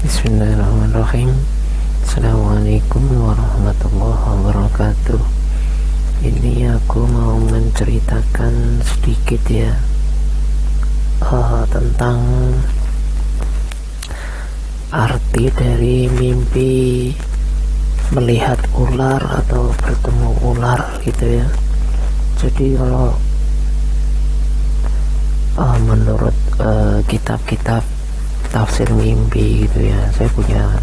Bismillahirrahmanirrahim. Assalamualaikum warahmatullahi wabarakatuh. Ini aku mau menceritakan sedikit ya tentang arti dari mimpi melihat ular atau bertemu ular gitu ya. Jadi kalau menurut kitab-kitab tafsir mimpi gitu ya, saya punya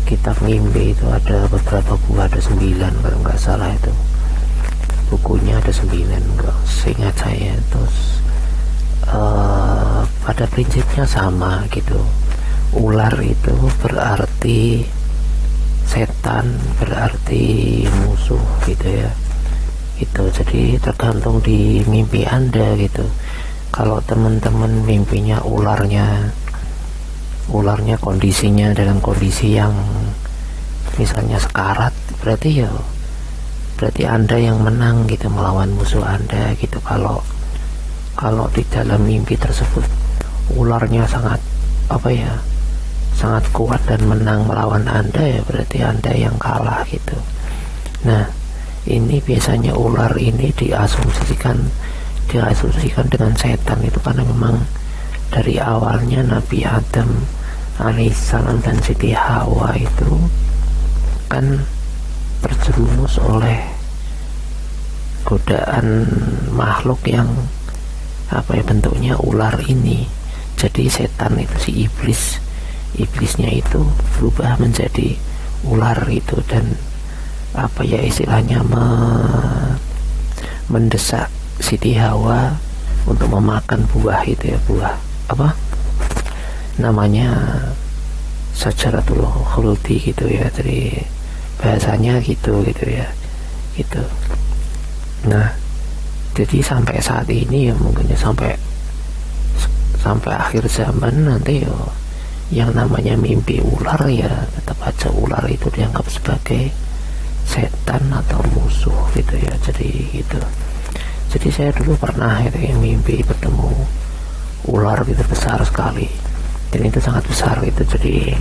kitab mimpi itu, ada beberapa buku, ada 9 kalau nggak salah, itu bukunya ada 9 kalau seingat saya. Terus pada prinsipnya sama gitu. Ular itu berarti setan, berarti musuh gitu ya. Itu jadi tergantung di mimpi Anda gitu. Kalau teman-teman mimpinya ularnya kondisinya dalam kondisi yang misalnya sekarat, berarti Anda yang menang gitu melawan musuh Anda gitu. Kalau di dalam mimpi tersebut ularnya sangat sangat kuat dan menang melawan Anda, ya berarti Anda yang kalah gitu. Nah, ini biasanya ular ini diasumsikan dengan setan itu karena memang dari awalnya Nabi Adam alaihissalam dan Siti Hawa itu kan terjerumus oleh godaan makhluk yang bentuknya ular ini. Jadi setan itu, si iblisnya itu berubah menjadi ular itu, dan istilahnya mendesak Siti Hawa untuk memakan buah itu ya, buah namanya Syajaratul Khuldi gitu ya, dari bahasanya gitu ya gitu. Nah, jadi sampai saat ini ya, mungkin ya sampai akhir zaman nanti ya, yang namanya mimpi ular ya tetap aja ular itu dianggap sebagai setan atau musuh gitu ya. Jadi saya dulu pernah itu yang mimpi bertemu ular gitu, besar sekali, dan itu sangat besar itu. Jadi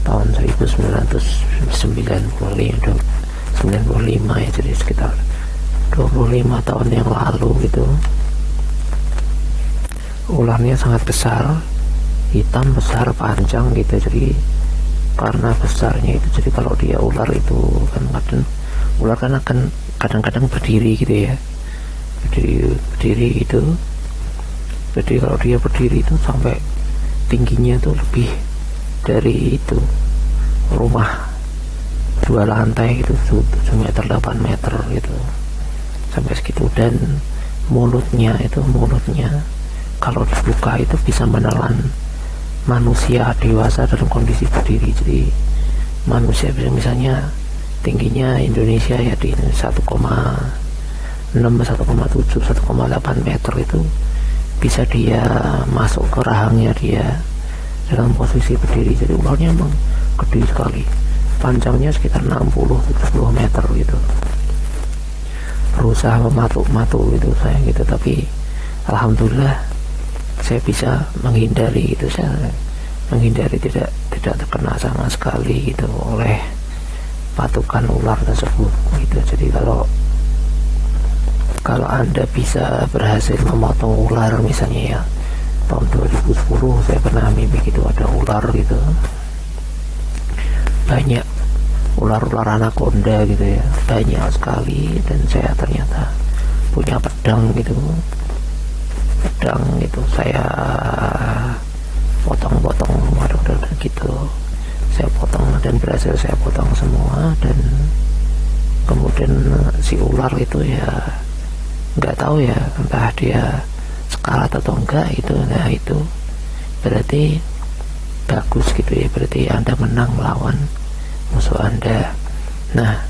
tahun 1995 ya, jadi sekitar 25 tahun yang lalu gitu. Ularnya sangat besar, hitam, besar, panjang gitu. Jadi karena besarnya itu, jadi kalau dia ular itu kan ular kan akan kadang-kadang berdiri gitu ya, berdiri itu. Jadi kalau dia berdiri itu sampai tingginya itu lebih dari itu rumah 2 lantai itu, 7 meter 8 meter gitu, sampai segitu. Dan mulutnya kalau dibuka itu bisa menelan manusia dewasa dalam kondisi berdiri. Jadi manusia bisa, misalnya tingginya Indonesia ya di 1,6, 1,7, 1,8 meter itu bisa dia masuk ke rahangnya dia dalam posisi berdiri. Jadi ularnya emang gede sekali, panjangnya sekitar 60-70 meter gitu. Berusaha mematuk gitu saya gitu, tapi alhamdulillah saya bisa menghindari gitu. Saya menghindari, tidak terkena sama sekali gitu oleh patukan ular tersebut gitu. Jadi kalau Anda bisa berhasil memotong ular misalnya ya, tahun 2010 saya pernah mimpi gitu, ada ular gitu, banyak ular anaconda gitu ya, banyak sekali. Dan saya ternyata punya pedang gitu, saya potong-potong gitu, saya potong dan berhasil saya potong semua. Dan kemudian si ular itu ya nggak tahu ya, entah dia sekarat atau enggak itu. Nah, itu berarti bagus gitu ya, berarti Anda menang melawan musuh Anda. Nah,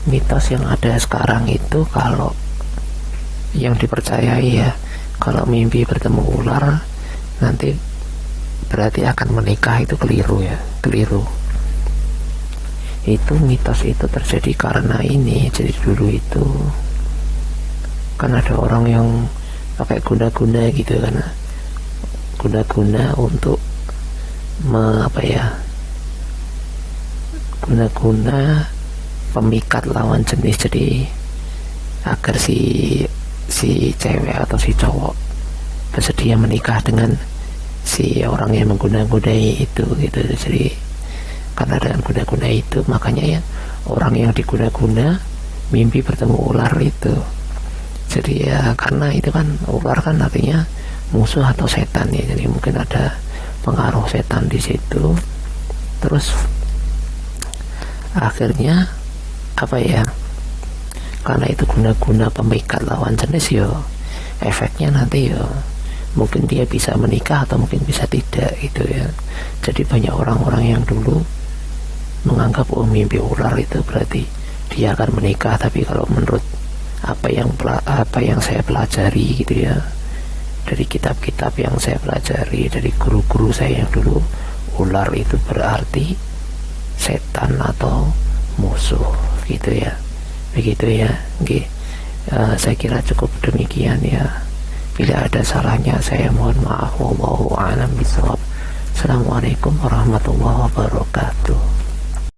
mitos yang ada sekarang itu, kalau yang dipercayai ya, kalau mimpi bertemu ular nanti berarti akan menikah, itu keliru. Itu mitos itu terjadi karena ini. Jadi dulu itu kan ada orang yang pakai guna-guna gitu, karena guna-guna untuk apa ya, guna-guna pemikat lawan jenis, jadi agar si cewek atau si cowok bersedia menikah dengan si orang yang mengguna-gunai itu gitu. Jadi karena dengan guna-guna itu makanya ya orang yang diguna-guna mimpi bertemu ular itu. Jadi ya karena itu kan ular kan artinya musuh atau setan ya, jadi mungkin ada pengaruh setan di situ. Terus akhirnya apa ya, karena itu guna-guna pemikat lawan jenis yo, efeknya nanti yo mungkin dia bisa menikah atau mungkin bisa tidak gitu ya. Jadi banyak orang-orang yang dulu menganggap mimpi ular itu berarti dia akan menikah, tapi kalau menurut apa yang saya pelajari gitu ya, dari kitab-kitab yang saya pelajari, dari guru-guru saya yang dulu, ular itu berarti setan atau musuh gitu ya. Begitu ya. Saya kira cukup demikian ya. Bila ada salahnya saya mohon maaf. Wallahu a'lam bishawab. Assalamualaikum warahmatullahi wabarakatuh.